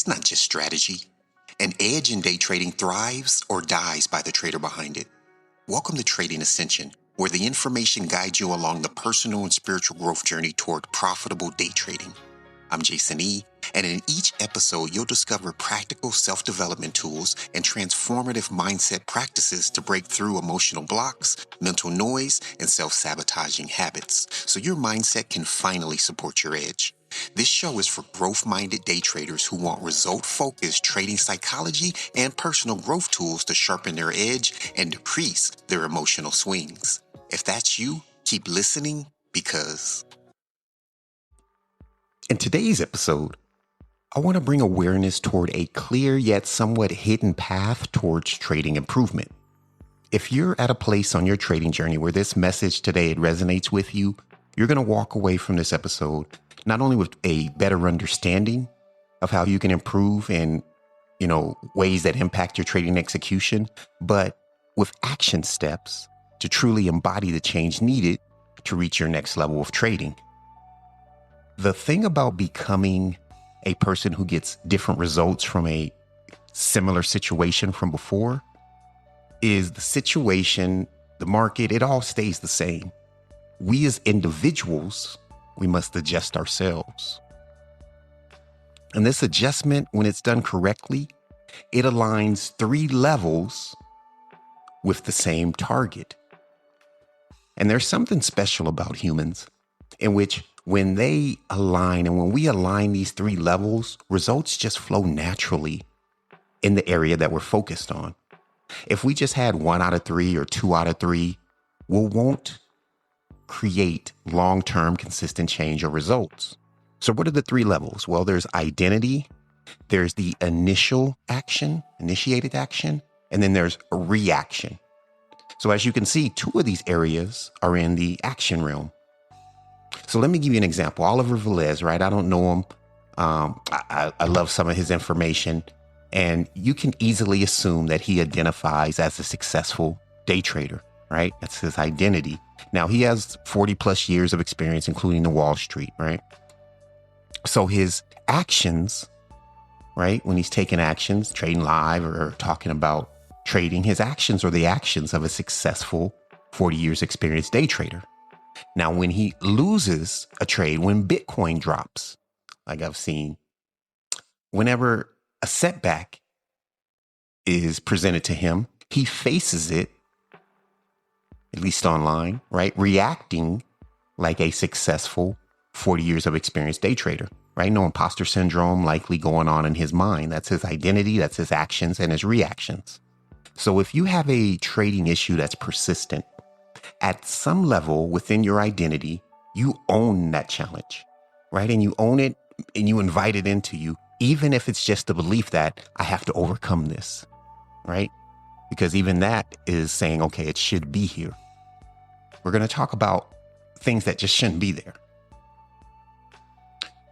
It's not just strategy. An edge in day trading thrives or dies by the trader behind it. Welcome to Trading Ascension, where the information guides you along the personal and spiritual growth journey toward profitable day trading. I'm Jason E., and in each episode, you'll discover practical self-development tools and transformative mindset practices to break through emotional blocks, mental noise, and self-sabotaging habits, so your mindset can finally support your edge. This show is for growth-minded day traders who want result-focused trading psychology and personal growth tools to sharpen their edge and decrease their emotional swings. If that's you, keep listening because... In today's episode, I want to bring awareness toward a clear yet somewhat hidden path towards trading improvement. If you're at a place on your trading journey where this message today resonates with you, you're going to walk away from this episode not only with a better understanding of how you can improve in, ways that impact your trading execution, but with action steps to truly embody the change needed to reach your next level of trading. The thing about becoming a person who gets different results from a similar situation from before is the situation, the market, it all stays the same. We as individuals, we must adjust ourselves. And this adjustment, when it's done correctly, it aligns 3 levels with the same target. And there's something special about humans in which when they align and when we align these 3 levels, results just flow naturally in the area that we're focused on. If we just had 1 out of 3 or 2 out of 3, we won't create long-term consistent change or results. So what are the 3 levels? Well, there's identity, there's the initiated action, and then there's a reaction. So as you can see, 2 of these areas are in the action realm. So let me give you an example. Oliver Velez, right? I don't know him. I love some of his information, and you can easily assume that he identifies as a successful day trader, right? That's his identity. Now, he has 40 plus years of experience, including the Wall Street, right? So his actions, right? When he's taking actions, trading live or talking about trading, his actions are the actions of a successful 40 years experienced day trader. Now, when he loses a trade, when Bitcoin drops, like I've seen, whenever a setback is presented to him, he faces it, at least online, right? Reacting like a successful 40 years of experienced day trader, right? No imposter syndrome likely going on in his mind. That's his identity, that's his actions and his reactions. So if you have a trading issue that's persistent, at some level within your identity, you own that challenge, right? And you own it and you invite it into you, even if it's just the belief that I have to overcome this, right? Because even that is saying, okay, it should be here. We're going to talk about things that just shouldn't be there.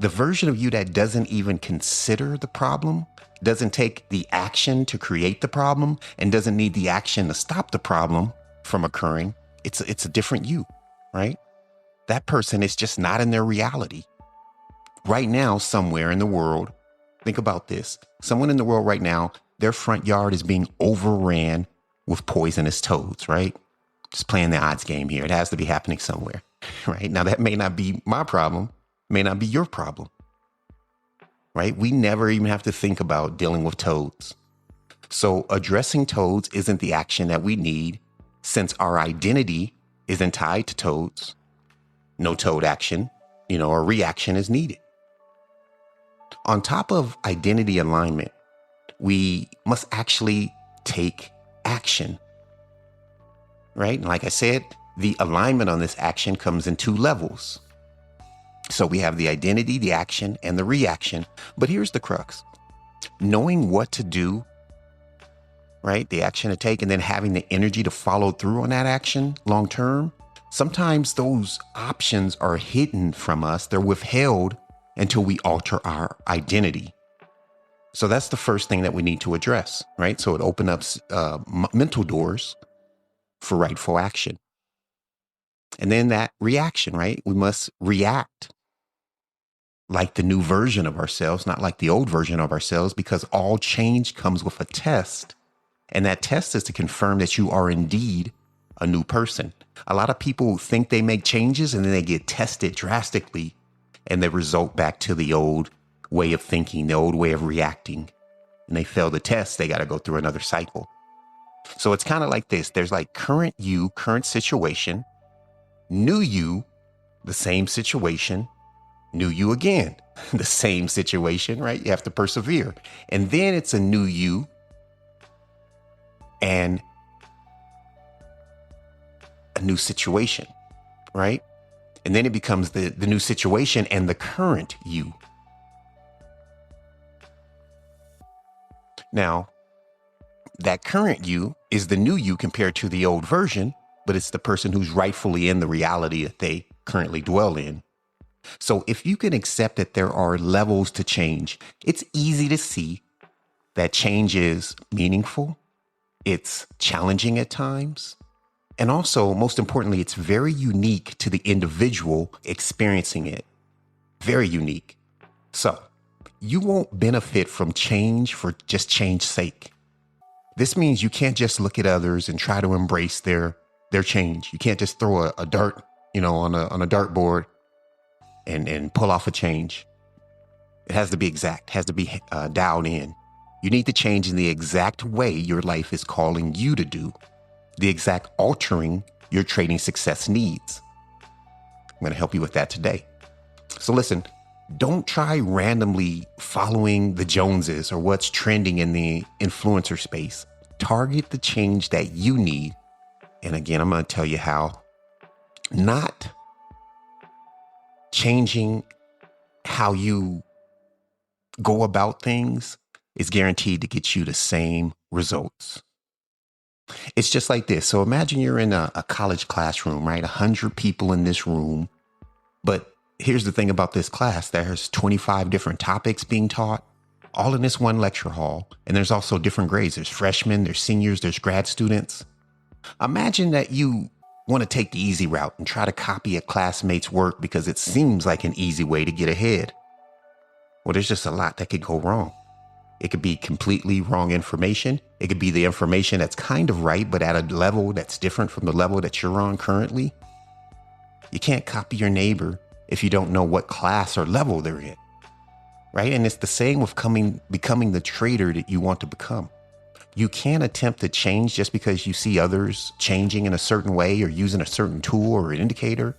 The version of you that doesn't even consider the problem, doesn't take the action to create the problem, and doesn't need the action to stop the problem from occurring, it's a different you, right? That person is just not in their reality. Right now, somewhere in the world, think about this. Someone in the world right now, their front yard is being overran with poisonous toads, right? Just playing the odds game here. It has to be happening somewhere, right? Now, that may not be my problem, may not be your problem, right? We never even have to think about dealing with toads. So addressing toads isn't the action that we need, since our identity isn't tied to toads. No toad action, or reaction is needed. On top of identity alignment, we must actually take action, right? And like I said, the alignment on this action comes in 2 levels. So we have the identity, the action, and the reaction. But here's the crux. Knowing what to do, right? The action to take, and then having the energy to follow through on that action long term. Sometimes those options are hidden from us. They're withheld until we alter our identity. So that's the first thing that we need to address, right? So it opens up mental doors for rightful action. And then that reaction, right? We must react like the new version of ourselves, not like the old version of ourselves, because all change comes with a test. And that test is to confirm that you are indeed a new person. A lot of people think they make changes and then they get tested drastically and they result back to the old way of thinking, the old way of reacting. And they fail the test, they got to go through another cycle. So it's kind of like this. There's like current you, current situation, new you, the same situation, new you again, the same situation, right? You have to persevere. And then it's a new you and a new situation, right? And then it becomes the new situation and the current you. Now, that current you is the new you compared to the old version, but it's the person who's rightfully in the reality that they currently dwell in. So if you can accept that there are levels to change, it's easy to see that change is meaningful. It's challenging at times. And also, most importantly, it's very unique to the individual experiencing it. Very unique. So you won't benefit from change for just change's sake. This means you can't just look at others and try to embrace their change. You can't just throw a dart, on a dartboard and pull off a change. It has to be exact, has to be dialed in. You need to change in the exact way your life is calling you to do, the exact altering your trading success needs. I'm going to help you with that today. So listen, don't try randomly following the Joneses or what's trending in the influencer space. Target the change that you need. And again, I'm going to tell you how. Not changing how you go about things is guaranteed to get you the same results. It's just like this. So imagine you're in a college classroom, right? 100 people in this room. But here's the thing about this class. There's 25 different topics being taught, all in this one lecture hall. And there's also different grades. There's freshmen, there's seniors, there's grad students. Imagine that you want to take the easy route and try to copy a classmate's work because it seems like an easy way to get ahead. Well, there's just a lot that could go wrong. It could be completely wrong information. It could be the information that's kind of right, but at a level that's different from the level that you're on currently. You can't copy your neighbor if you don't know what class or level they're in, right? And it's the same with becoming the trader that you want to become. You can't attempt to change just because you see others changing in a certain way or using a certain tool or an indicator.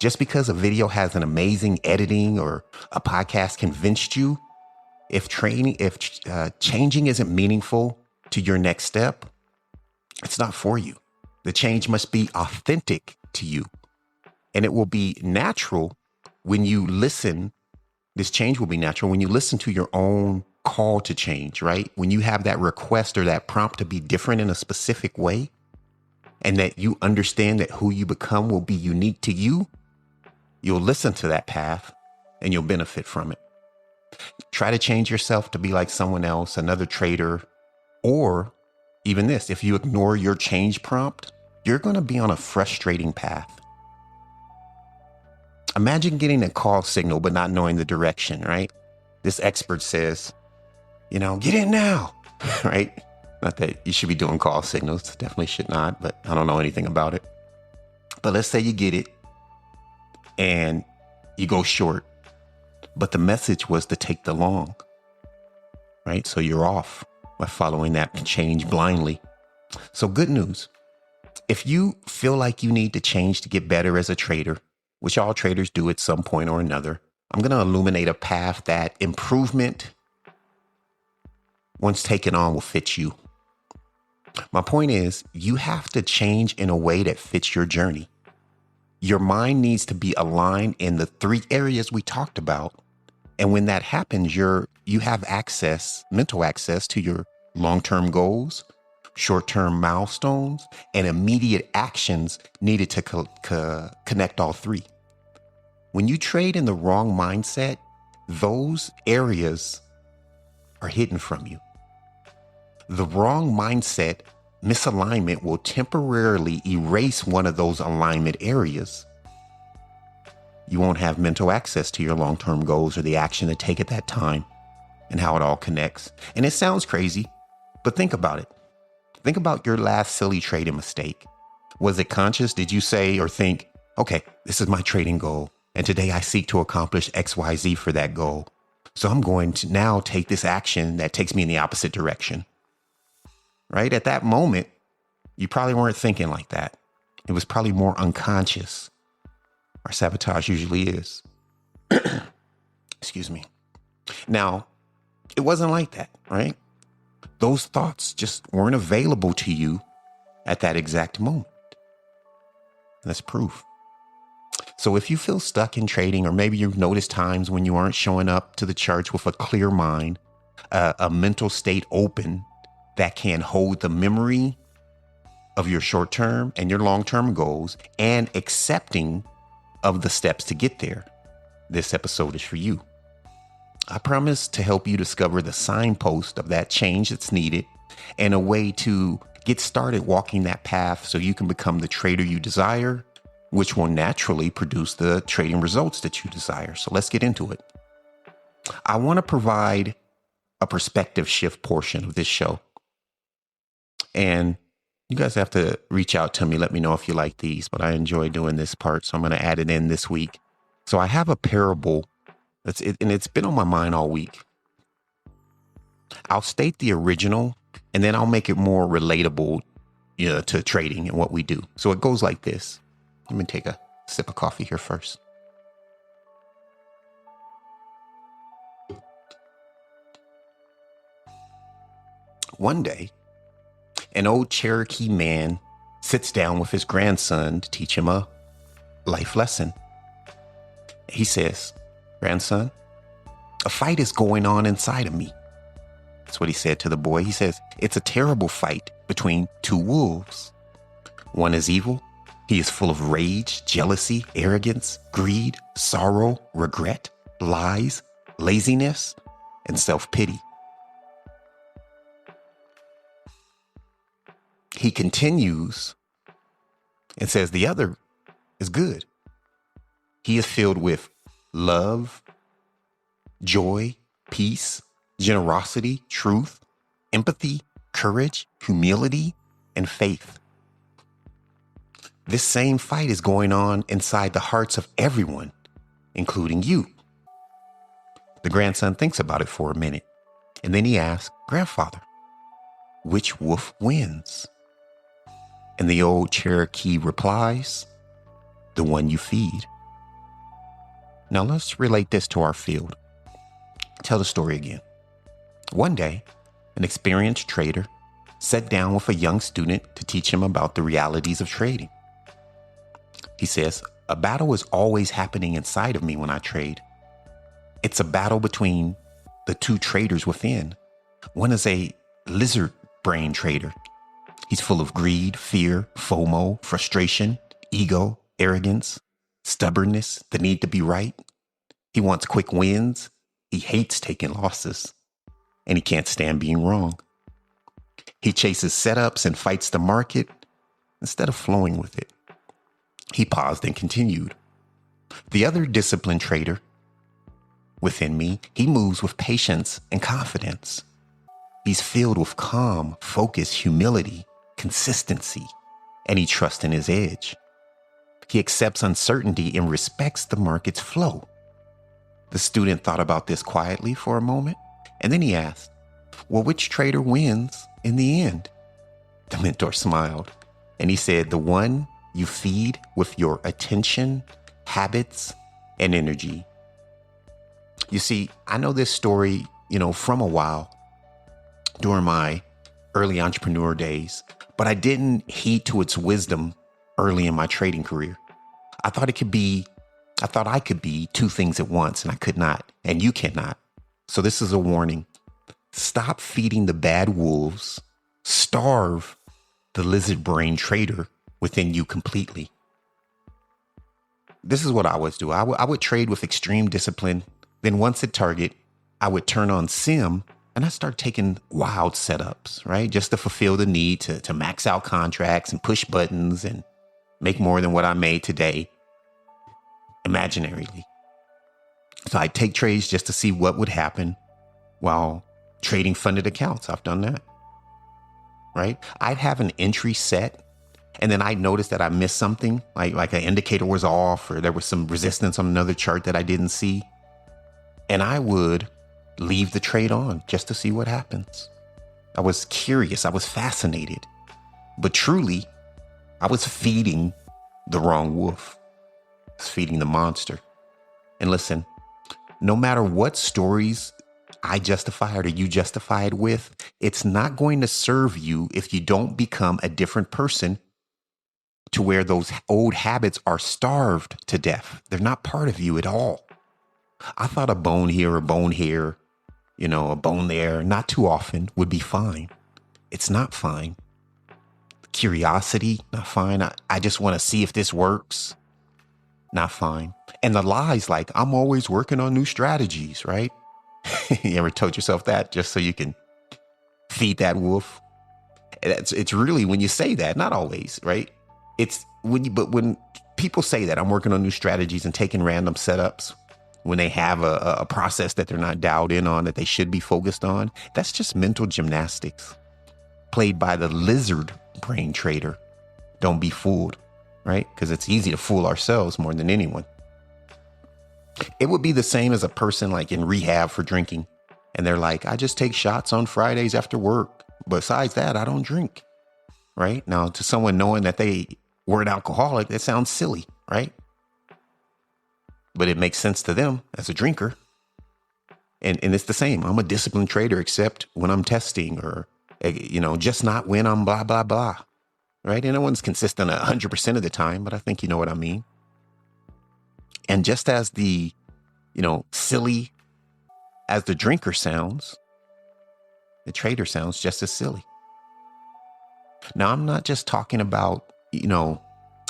Just because a video has an amazing editing or a podcast convinced you, if changing isn't meaningful to your next step, it's not for you. The change must be authentic to you. And it will be natural when you listen. This change will be natural when you listen to your own call to change, right? When you have that request or that prompt to be different in a specific way, and that you understand that who you become will be unique to you, you'll listen to that path and you'll benefit from it. Try to change yourself to be like someone else, another trader, or even this, if you ignore your change prompt, you're going to be on a frustrating path. Imagine getting a call signal, but not knowing the direction, right? This expert says, get in now, right? Not that you should be doing call signals, definitely should not, but I don't know anything about it. But let's say you get it and you go short, but the message was to take the long, right? So you're off by following that change blindly. So good news. If you feel like you need to change to get better as a trader, which all traders do at some point or another, I'm going to illuminate a path that improvement, once taken on, will fit you. My point is, you have to change in a way that fits your journey. Your mind needs to be aligned in the 3 areas we talked about. And when that happens, you have access, mental access to your long-term goals, short-term milestones, and immediate actions needed to connect all 3. When you trade in the wrong mindset, those areas are hidden from you. The wrong mindset misalignment will temporarily erase one of those alignment areas. You won't have mental access to your long-term goals or the action to take at that time and how it all connects. And it sounds crazy, but think about it. Think about your last silly trading mistake. Was it conscious? Did you say or think, okay, this is my trading goal, and today I seek to accomplish XYZ for that goal. So I'm going to now take this action that takes me in the opposite direction. Right? At that moment, you probably weren't thinking like that. It was probably more unconscious. Our sabotage usually is. Excuse me. Now, it wasn't like that, right? Those thoughts just weren't available to you at that exact moment. That's proof. So if you feel stuck in trading, or maybe you've noticed times when you aren't showing up to the charts with a clear mind, a mental state open that can hold the memory of your short-term and your long-term goals and accepting of the steps to get there, this episode is for you. I promise to help you discover the signpost of that change that's needed and a way to get started walking that path so you can become the trader you desire, which will naturally produce the trading results that you desire. So let's get into it. I want to provide a perspective shift portion of this show. And you guys have to reach out to me. Let me know if you like these, but I enjoy doing this part. So I'm going to add it in this week. So I have a parable and it's been on my mind all week. I'll state the original and then I'll make it more relatable to trading and what we do. So it goes like this. Let me take a sip of coffee here first. One day, an old Cherokee man sits down with his grandson to teach him a life lesson. He says, "Grandson, a fight is going on inside of me." That's what he said to the boy. He says, "It's a terrible fight between two wolves. One is evil. He is full of rage, jealousy, arrogance, greed, sorrow, regret, lies, laziness, and self-pity. He continues and says the other is good. He is filled with love, joy, peace, generosity, truth, empathy, courage, humility, and faith. This same fight is going on inside the hearts of everyone, including you." The grandson thinks about it for a minute, and then he asks, "Grandfather, which wolf wins?" And the old Cherokee replies, "The one you feed." Now let's relate this to our field. Tell the story again. One day, an experienced trader sat down with a young student to teach him about the realities of trading. He says, "A battle is always happening inside of me when I trade. It's a battle between the two traders within. One is a lizard brain trader. He's full of greed, fear, FOMO, frustration, ego, arrogance, stubbornness, the need to be right. He wants quick wins. He hates taking losses, and he can't stand being wrong. He chases setups and fights the market instead of flowing with it." He paused and continued. "The other disciplined trader within me, he moves with patience and confidence. He's filled with calm, focus, humility, consistency, and he trusts in his edge. He accepts uncertainty and respects the market's flow." The student thought about this quietly for a moment, and then he asked, "Well, which trader wins in the end?" The mentor smiled, and he said, "The one you feed with your attention, habits, and energy." You see, I know this story, from a while during my early entrepreneur days, but I didn't heed to its wisdom early in my trading career. I thought I could be two things at once, and I could not, and you cannot. So this is a warning. Stop feeding the bad wolves. Starve the lizard brain trader within you completely. This is what I would do. I would trade with extreme discipline. Then once at target, I would turn on sim and I start taking wild setups, right? Just to fulfill the need to max out contracts and push buttons and make more than what I made today. imaginarily. So I'd take trades just to see what would happen while trading funded accounts. I've done that, right? I'd have an entry set, and then I'd notice that I missed something, like an indicator was off or there was some resistance on another chart that I didn't see. And I would leave the trade on just to see what happens. I was curious. I was fascinated. But truly, I was feeding the wrong wolf. I was feeding the monster. And listen, no matter what stories I justify or you justify it with, it's not going to serve you if you don't become a different person to where those old habits are starved to death. They're not part of you at all. I thought a bone here, a bone here, a bone there, not too often would be fine. It's not fine. Curiosity, not fine. I just want to see if this works. Not fine. And the lies like, I'm always working on new strategies, right? You ever told yourself that just so you can feed that wolf? It's really when you say that, not always, right? But when people say that I'm working on new strategies and taking random setups, when they have a process that they're not dialed in on, that they should be focused on, that's just mental gymnastics played by the lizard brain trader. Don't be fooled, right? Because it's easy to fool ourselves more than anyone. It would be the same as a person like in rehab for drinking. And they're like, I just take shots on Fridays after work. Besides that, I don't drink, right? Now, to someone knowing that they were an alcoholic, that sounds silly, right? But it makes sense to them as a drinker. And it's the same. I'm a disciplined trader, except when I'm testing or, just not when I'm blah, blah, blah, right? And no one's consistent 100% of the time, but I think you know what I mean. And just as the, silly as the drinker sounds, the trader sounds just as silly. Now, I'm not just talking about,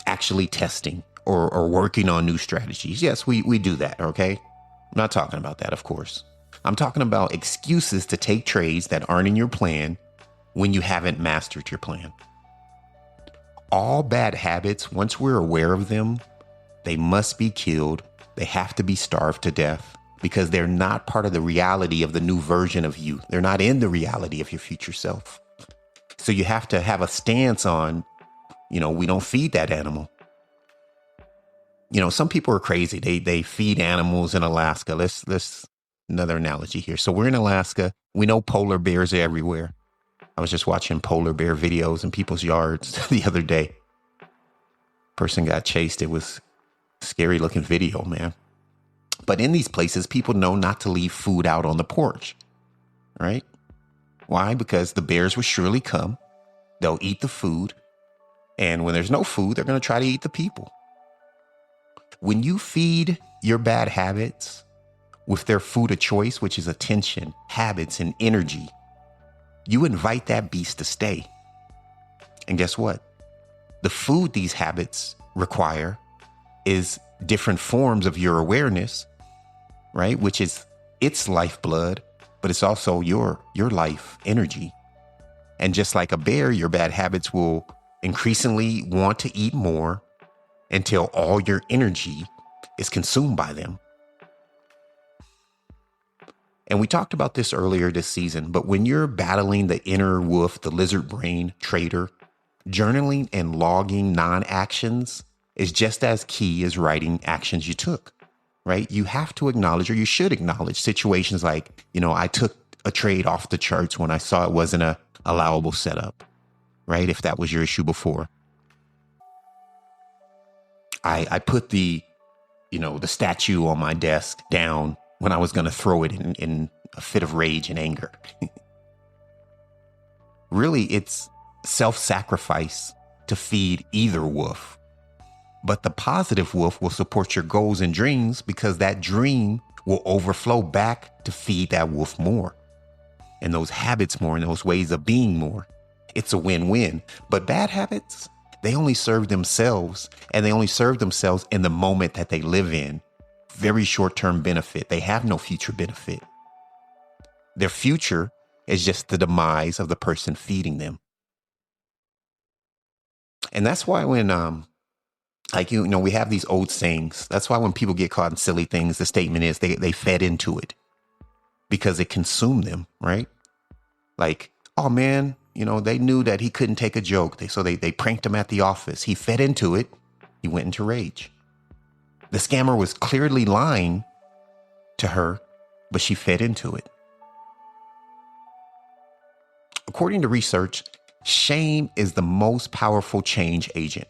actually testing or working on new strategies. Yes, we do that, okay? I'm not talking about that, of course. I'm talking about excuses to take trades that aren't in your plan when you haven't mastered your plan. All bad habits, once we're aware of them, they must be killed. They have to be starved to death because they're not part of the reality of the new version of you. They're not in the reality of your future self. So you have to have a stance on, we don't feed that animal. Some people are crazy. They feed animals in Alaska. Let's another analogy here. So we're in Alaska. We know polar bears are everywhere. I was just watching polar bear videos in people's yards the other day. Person got chased. It was a scary looking video, man. But in these places, people know not to leave food out on the porch, right? Why? Because the bears will surely come. They'll eat the food. And when there's no food, they're going to try to eat the people. When you feed your bad habits with their food of choice, which is attention, habits, and energy, you invite that beast to stay. And guess what? The food these habits require is different forms of your awareness, right? Which is its lifeblood, but it's also your life energy. And just like a bear, your bad habits will increasingly want to eat more until all your energy is consumed by them. And we talked about this earlier this season, but when you're battling the inner wolf, the lizard brain trader, journaling and logging non-actions is just as key as writing actions you took, right? You have to acknowledge, or you should acknowledge, situations like, I took a trade off the charts when I saw it wasn't a allowable setup, right? If that was your issue before. I put the statue on my desk down when I was going to throw it in a fit of rage and anger. Really, it's self-sacrifice to feed either wolf. But the positive wolf will support your goals and dreams because that dream will overflow back to feed that wolf more. And those habits more, and those ways of being more. It's a win-win. But bad habits, they only serve themselves, and they only serve themselves in the moment that they live in. Very short-term benefit. They have no future benefit. Their future is just the demise of the person feeding them. And that's why when Like, we have these old sayings. That's why when people get caught in silly things, the statement is they fed into it because it consumed them, right? Like, oh man, they knew that he couldn't take a joke. So they pranked him at the office. He fed into it. He went into rage. The scammer was clearly lying to her, but she fed into it. According to research, shame is the most powerful change agent,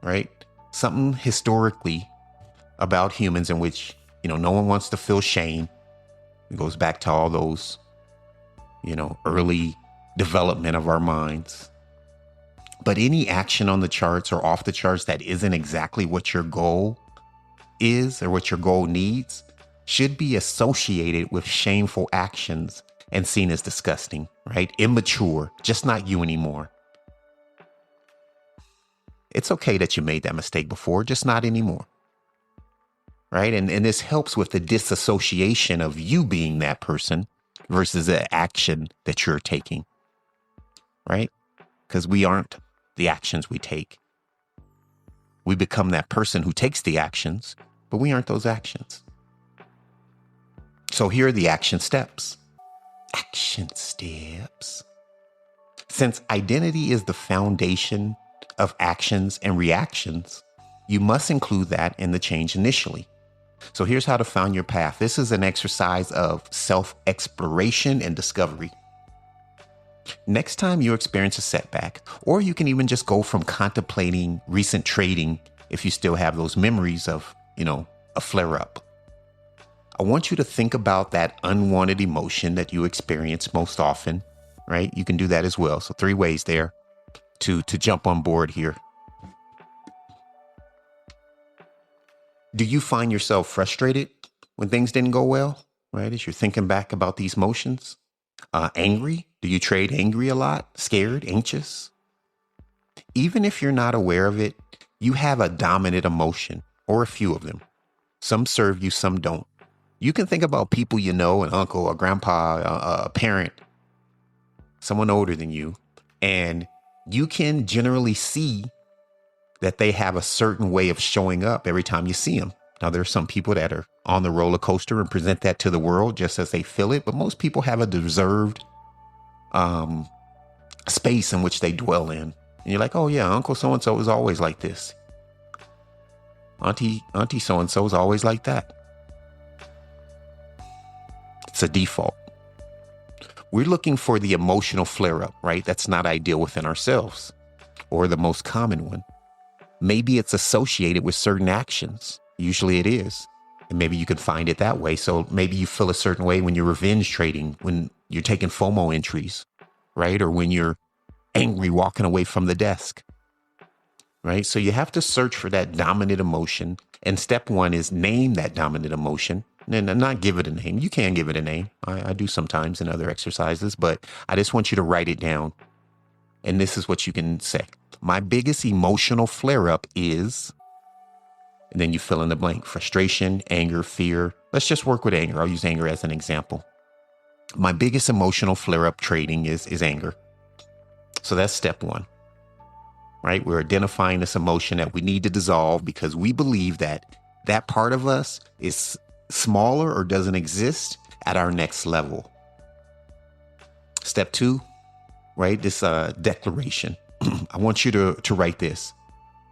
right? Something historically about humans in which, no one wants to feel shame. It goes back to all those, early development of our minds. But any action on the charts or off the charts that isn't exactly what your goal is or what your goal needs should be associated with shameful actions and seen as disgusting, right? Immature, just not you anymore. It's okay that you made that mistake before, just not anymore. Right? And this helps with the disassociation of you being that person versus the action that you're taking. Right? Because we aren't the actions we take. We become that person who takes the actions, but we aren't those actions. So here are the action steps. Action steps. Since identity is the foundation of actions and reactions, you must include that in the change initially. So here's how to find your path. This is an exercise of self-exploration and discovery. Next time you experience a setback, or you can even just go from contemplating recent trading if you still have those memories of, a flare-up. I want you to think about that unwanted emotion that you experience most often, right? You can do that as well. So 3 ways there to jump on board here. Do you find yourself frustrated when things didn't go well, right? As you're thinking back about these motions, angry? Do you trade angry a lot? Scared, anxious? Even if you're not aware of it, you have a dominant emotion or a few of them. Some serve you, some don't. You can think about people an uncle, a grandpa, a parent, someone older than you, and you can generally see that they have a certain way of showing up every time you see them. Now, there are some people that are on the roller coaster and present that to the world just as they feel it, but most people have a reserved space in which they dwell in. And you're like, oh yeah, Uncle so-and-so is always like this. Auntie so-and-so is always like that. It's a default. We're looking for the emotional flare-up, right? That's not ideal within ourselves, or the most common one. Maybe it's associated with certain actions. Usually it is. And maybe you can find it that way. So maybe you feel a certain way when you're revenge trading, when you're taking FOMO entries, right? Or when you're angry walking away from the desk, right? So you have to search for that dominant emotion. And step 1 is name that dominant emotion and not give it a name. You can give it a name. I do sometimes in other exercises, but I just want you to write it down. And this is what you can say. My biggest emotional flare-up is, and then you fill in the blank: frustration, anger, fear. Let's just work with anger. I'll use anger as an example. My biggest emotional flare-up trading is anger. So that's step 1, right? We're identifying this emotion that we need to dissolve because we believe that that part of us is smaller or doesn't exist at our next level. Step 2, right? This declaration. I want you to write this.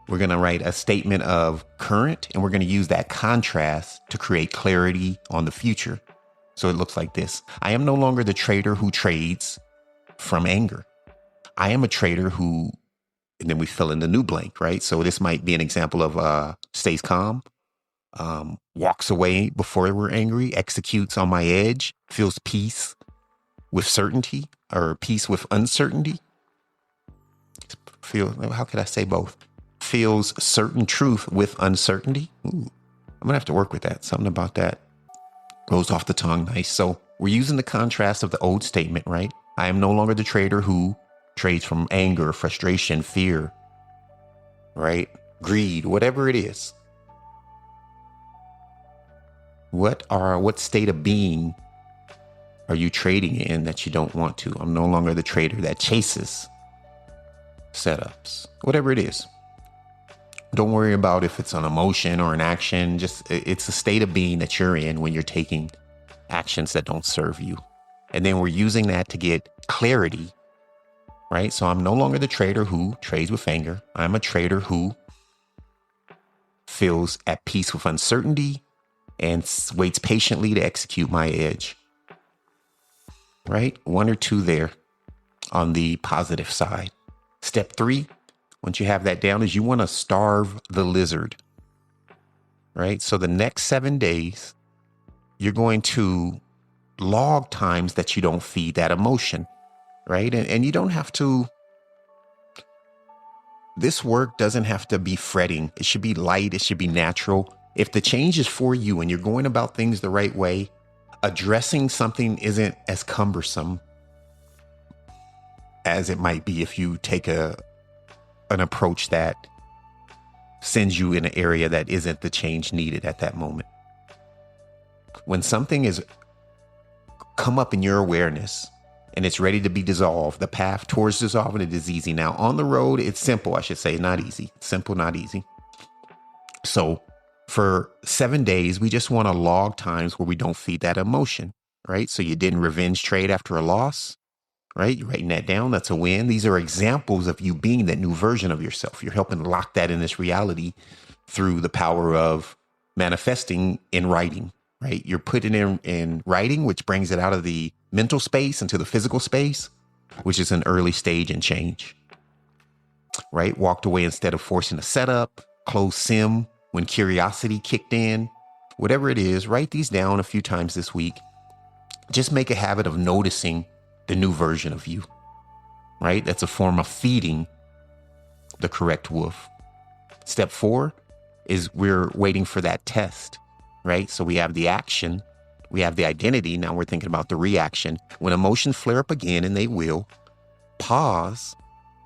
We're going to write a statement of current, and we're going to use that contrast to create clarity on the future. So it looks like this. I am no longer the trader who trades from anger. I am a trader who, and then we fill in the new blank, right? So this might be an example of stays calm, walks away before we're angry, executes on my edge, feels peace with certainty or peace with uncertainty. How could I say both? Feels certain truth with uncertainty. Ooh, I'm gonna have to work with that. Something about that goes off the tongue nice. So we're using the contrast of the old statement, right? I am no longer the trader who trades from anger, frustration, fear, right? Greed, whatever it is. What state of being are you trading in that you don't want to? I'm no longer the trader that chases setups, whatever it is. Don't worry about if it's an emotion or an action. Just it's a state of being that you're in when you're taking actions that don't serve you. And then we're using that to get clarity, right? So I'm no longer the trader who trades with anger. I'm a trader who feels at peace with uncertainty and waits patiently to execute my edge, right? 1 or 2 there on the positive side. Step 3, once you have that down, is you want to starve the lizard, right? So the next 7 days, you're going to log times that you don't feed that emotion, right? And you don't have to, this work doesn't have to be fretting. It should be light. It should be natural. If the change is for you and you're going about things the right way, addressing something isn't as cumbersome as it might be if you take an approach that sends you in an area that isn't the change needed at that moment. When something is come up in your awareness and it's ready to be dissolved, the path towards dissolving it is easy. Now on the road, it's simple, I should say, not easy. Simple, not easy. So for 7 days, we just want to log times where we don't feed that emotion, right? So you didn't revenge trade after a loss, right? You're writing that down. That's a win. These are examples of you being that new version of yourself. You're helping lock that in this reality through the power of manifesting in writing, right? You're putting it in writing, which brings it out of the mental space into the physical space, which is an early stage in change, right? Walked away instead of forcing a setup, closed sim when curiosity kicked in, whatever it is. Write these down a few times this week. Just make a habit of noticing the new version of you, right? That's a form of feeding the correct wolf. Step 4 is we're waiting for that test, right? So we have the action, we have the identity. Now we're thinking about the reaction. When emotions flare up again, and they will, pause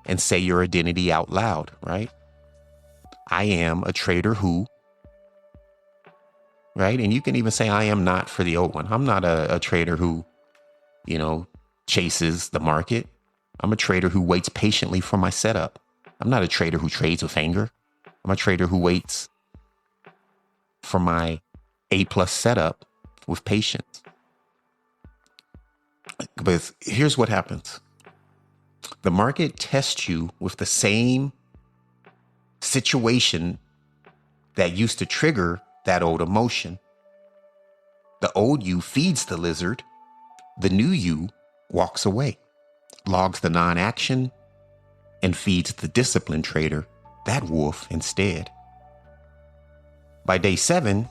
and say your identity out loud, right? I am a trader who, right? And you can even say, I am not for the old one. I'm not a trader who, chases the market. I'm a trader who waits patiently for my setup. I'm not a trader who trades with anger. I'm a trader who waits for my A+ setup with patience. But here's what happens. The market tests you with the same situation that used to trigger that old emotion. The old you feeds the lizard. The new you walks away, logs the non-action, and feeds the disciplined trader, that wolf, instead. By day 7,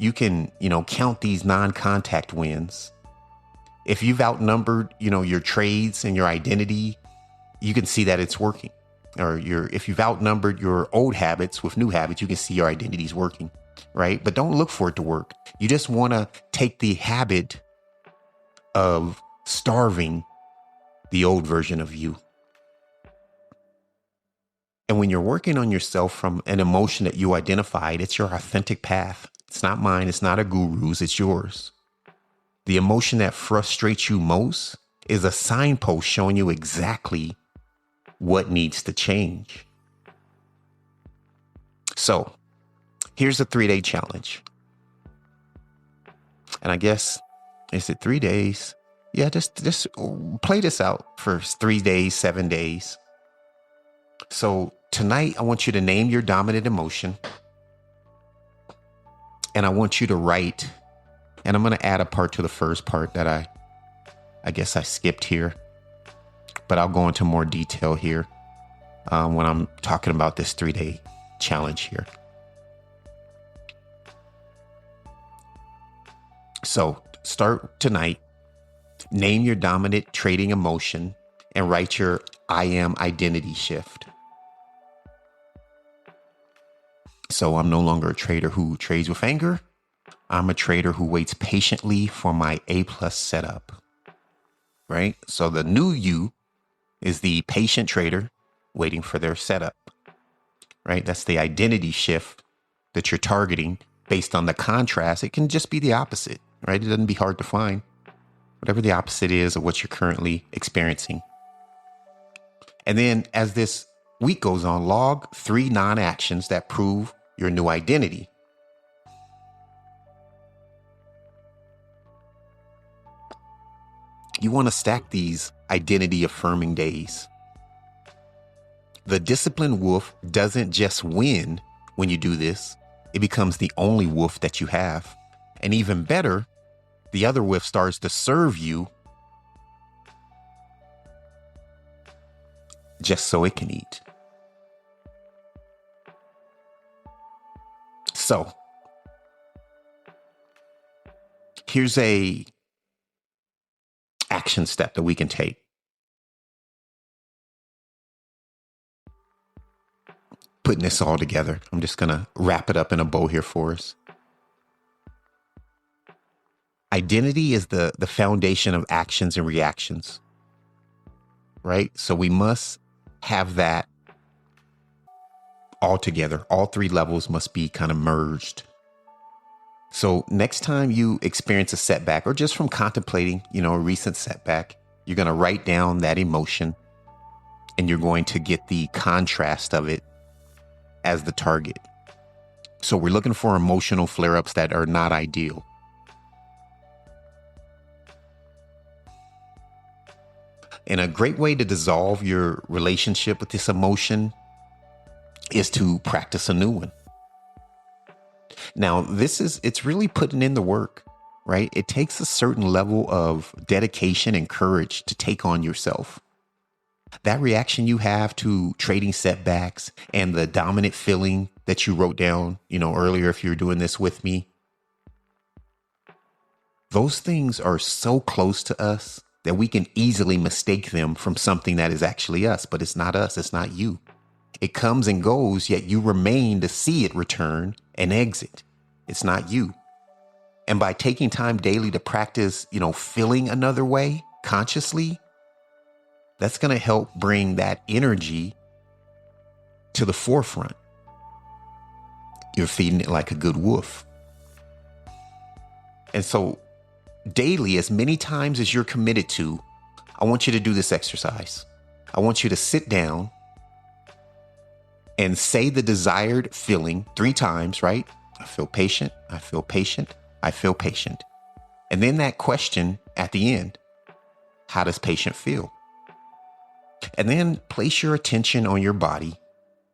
you can, count these non-contact wins. If you've outnumbered, your trades and your identity, you can see that it's working. Or if you've outnumbered your old habits with new habits, you can see your identity's working, right? But don't look for it to work. You just want to take the habit of starving the old version of you. And when you're working on yourself from an emotion that you identified, it's your authentic path. It's not mine. It's not a guru's. It's yours. The emotion that frustrates you most is a signpost showing you exactly what needs to change. So here's a 3-day challenge. And I guess, is it 3 days? Yeah, just play this out for 3 days, 7 days. So tonight, I want you to name your dominant emotion. And I want you to write, and I'm going to add a part to the first part that I guess I skipped here, but I'll go into more detail here when I'm talking about this 3-day challenge here. So start tonight, name your dominant trading emotion, and write your I am identity shift. So I'm no longer a trader who trades with anger. I'm a trader who waits patiently for my A+ setup, right? So the new you is the patient trader waiting for their setup, right? That's the identity shift that you're targeting based on the contrast. It can just be the opposite, right? It doesn't be hard to find. Whatever the opposite is of what you're currently experiencing. And then as this week goes on, log 3 non-actions that prove your new identity. You want to stack these identity affirming days. The disciplined wolf doesn't just win when you do this. It becomes the only wolf that you have. And even better, the other wolf starts to serve you just so it can eat. So here's a action step that we can take. Putting this all together, I'm just going to wrap it up in a bow here for us. Identity is the foundation of actions and reactions, right? So we must have that all together. All 3 levels must be kind of merged. So next time you experience a setback, or just from contemplating, a recent setback, you're going to write down that emotion, and you're going to get the contrast of it as the target. So we're looking for emotional flare-ups that are not ideal. And a great way to dissolve your relationship with this emotion is to practice a new one. Now, it's really putting in the work, right? It takes a certain level of dedication and courage to take on yourself. That reaction you have to trading setbacks and the dominant feeling that you wrote down, earlier, if you're doing this with me, those things are so close to us that we can easily mistake them from something that is actually us, but it's not us. It's not you. It comes and goes, yet you remain to see it return and exit. It's not you. And by taking time daily to practice, feeling another way consciously, that's going to help bring that energy to the forefront. You're feeding it like a good wolf. And so daily, as many times as you're committed to, I want you to do this exercise. I want you to sit down and say the desired feeling 3 times, right? I feel patient. I feel patient. I feel patient. And then that question at the end, how does patient feel? And then place your attention on your body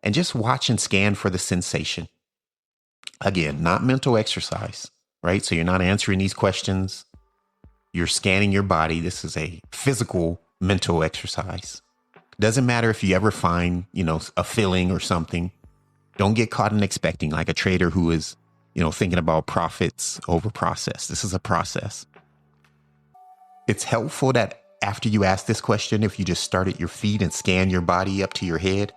and just watch and scan for the sensation. Again, not mental exercise, right? So you're not answering these questions. You're scanning your body. This is a physical mental exercise. Doesn't matter if you ever find, a feeling or something. Don't get caught in expecting, like a trader who is, thinking about profits over process. This is a process. It's helpful that after you ask this question, if you just start at your feet and scan your body up to your head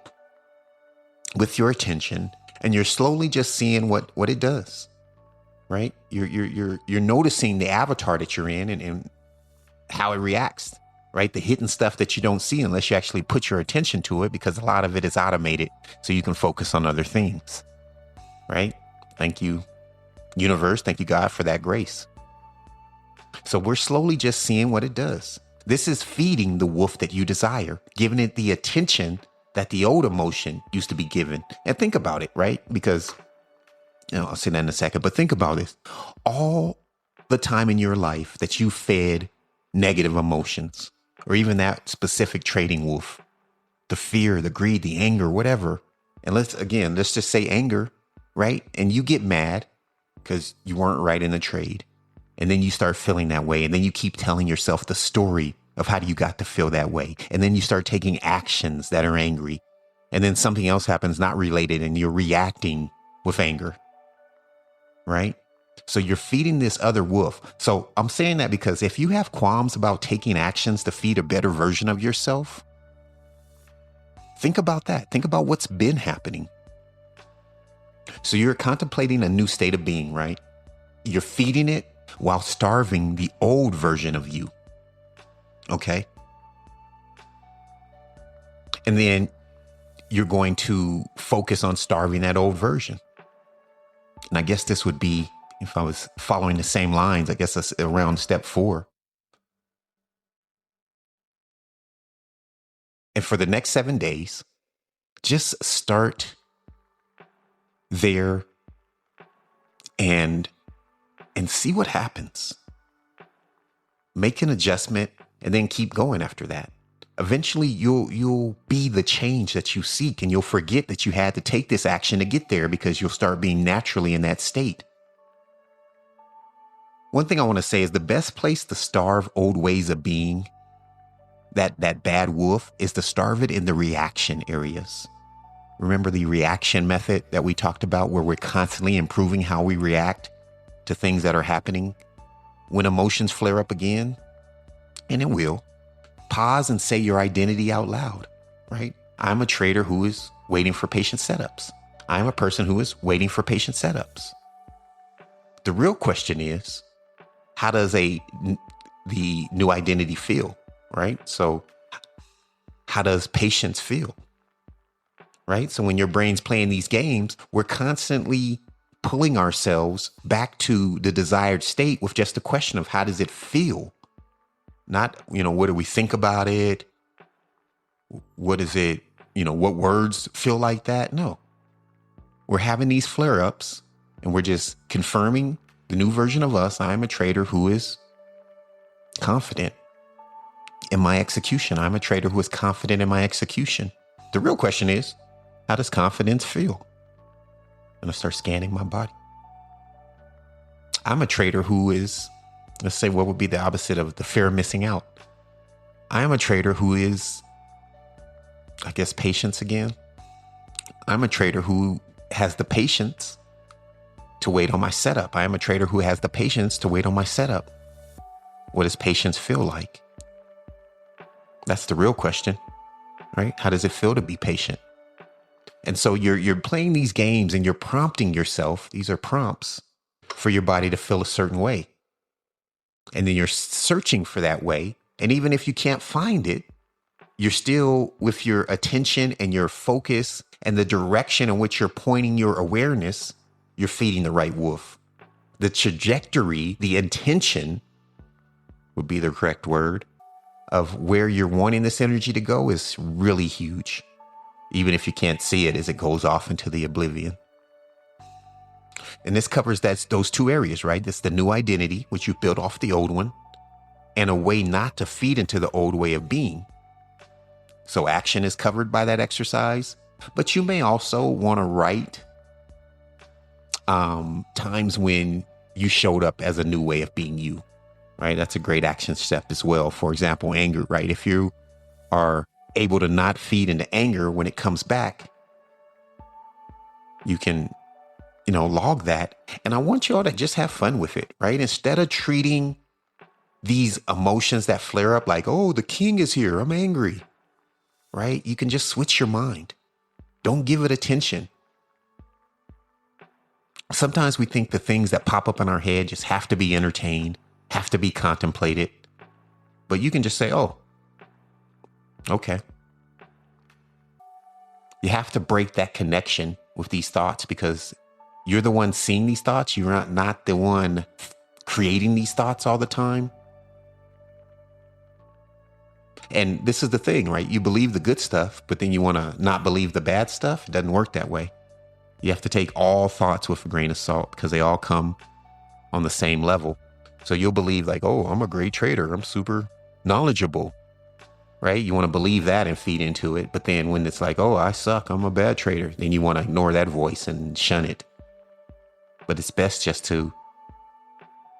with your attention, and you're slowly just seeing what it does, right? You're noticing the avatar that you're in and how it reacts. Right? The hidden stuff that you don't see unless you actually put your attention to it, because a lot of it is automated so you can focus on other things. Right? Thank you, universe. Thank you, God, for that grace. So we're slowly just seeing what it does. This is feeding the wolf that you desire, giving it the attention that the old emotion used to be given. And think about it, right? Because, I'll say that in a second, but think about this. All the time in your life that you fed negative emotions, or even that specific trading wolf, the fear, the greed, the anger, whatever. And let's just say anger, right? And you get mad because you weren't right in the trade. And then you start feeling that way. And then you keep telling yourself the story of how you got to feel that way. And then you start taking actions that are angry. And then something else happens not related, and you're reacting with anger, right? So you're feeding this other wolf. So I'm saying that because if you have qualms about taking actions to feed a better version of yourself, think about that. Think about what's been happening. So you're contemplating a new state of being, right? You're feeding it while starving the old version of you. Okay. And then you're going to focus on starving that old version. And I guess this would be, if I was following the same lines, I guess that's around step 4. And for the next 7 days, Just start there and see what happens. Make an adjustment and then keep going after that. Eventually you'll be the change that you seek, and you'll forget that you had to take this action to get there because you'll start being naturally in that state. One thing I want to say is the best place to starve old ways of being, that bad wolf, is to starve it in the reaction areas. Remember the reaction method that we talked about, where we're constantly improving how we react to things that are happening? When emotions flare up again, and it will, pause and say your identity out loud, right? I'm a trader who is waiting for patient setups. I'm a person who is waiting for patient setups. The real question is, how does the new identity feel, right? So how does patience feel, right? So when your brain's playing these games, we're constantly pulling ourselves back to the desired state with just the question of how does it feel? Not, what do we think about it? What is it? What words feel like that? No. We're having these flare-ups and we're just confirming the new version of us. I'm a trader who is confident in my execution. I'm a trader who is confident in my execution. The real question is, how does confidence feel? I'm going to start scanning my body. I'm a trader who is, let's say, what would be the opposite of the fear of missing out? I am a trader who is, I guess, patience again. I'm a trader who has the patience to wait on my setup. I am a trader who has the patience to wait on my setup. What does patience feel like? That's the real question, right? How does it feel to be patient? And so you're playing these games and you're prompting yourself. These are prompts for your body to feel a certain way. And then you're searching for that way. And even if you can't find it, you're still, with your attention and your focus and the direction in which you're pointing your awareness, you're feeding the right wolf. The trajectory, the intention would be the correct word, of where you're wanting this energy to go is really huge. Even if you can't see it as it goes off into the oblivion. And this covers those two areas, right? It's the new identity, which you built off the old one, and a way not to feed into the old way of being. So action is covered by that exercise, but you may also want to write times when you showed up as a new way of being you, right? That's a great action step as well. For example, anger, right? If you are able to not feed into anger when it comes back, you can, log that. And I want you all to just have fun with it, right? Instead of treating these emotions that flare up like, oh, the king is here, I'm angry, right? You can just switch your mind. Don't give it attention. Sometimes we think the things that pop up in our head just have to be entertained, have to be contemplated. But you can just say, oh, okay. You have to break that connection with these thoughts because you're the one seeing these thoughts. You're not the one creating these thoughts all the time. And this is the thing, right? You believe the good stuff, but then you want to not believe the bad stuff. It doesn't work that way. You have to take all thoughts with a grain of salt because they all come on the same level. So you'll believe like, oh, I'm a great trader. I'm super knowledgeable, right? You want to believe that and feed into it. But then when it's like, oh, I suck, I'm a bad trader, then you want to ignore that voice and shun it. But it's best just to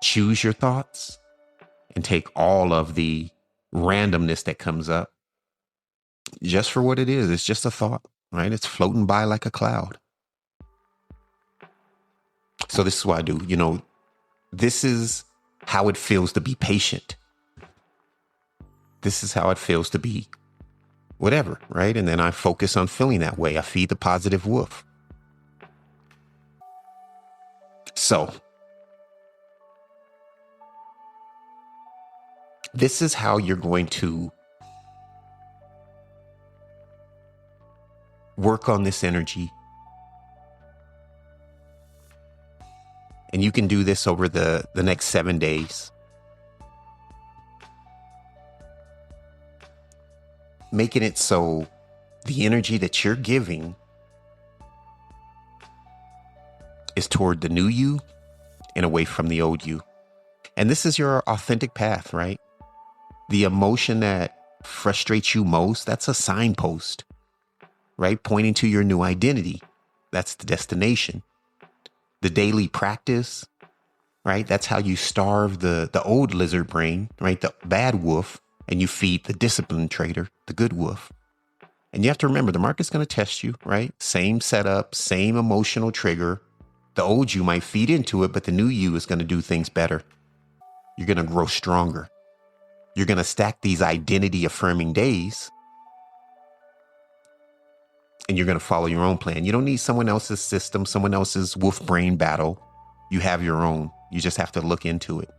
choose your thoughts and take all of the randomness that comes up just for what it is. It's just a thought, right? It's floating by like a cloud. So this is what I do. This is how it feels to be patient. This is how it feels to be whatever, right? And then I focus on feeling that way. I feed the positive wolf. So this is how you're going to work on this energy. And you can do this over the next 7 days. Making it so the energy that you're giving is toward the new you and away from the old you. And this is your authentic path, right? The emotion that frustrates you most, that's a signpost, right? Pointing to your new identity. That's the destination. The daily practice, right? That's how you starve the old lizard brain, right? The bad wolf, and you feed the disciplined trader, the good wolf. And you have to remember, the market's going to test you, right? Same setup, same emotional trigger. The old you might feed into it, but the new you is going to do things better. You're going to grow stronger. You're going to stack these identity affirming days, and you're going to follow your own plan. You don't need someone else's system, someone else's wolf brain battle. You have your own. You just have to look into it.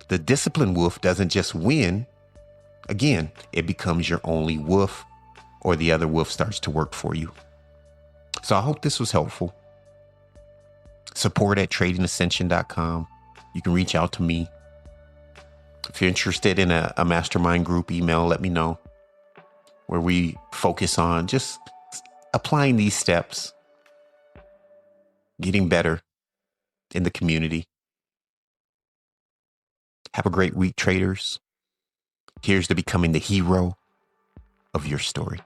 The disciplined wolf doesn't just win. Again, it becomes your only wolf, or the other wolf starts to work for you. So I hope this was helpful. Support at tradingascension.com. You can reach out to me. If you're interested in a mastermind group, email, let me know, where we focus on just applying these steps, getting better in the community. Have a great week, traders. Here's to becoming the hero of your story.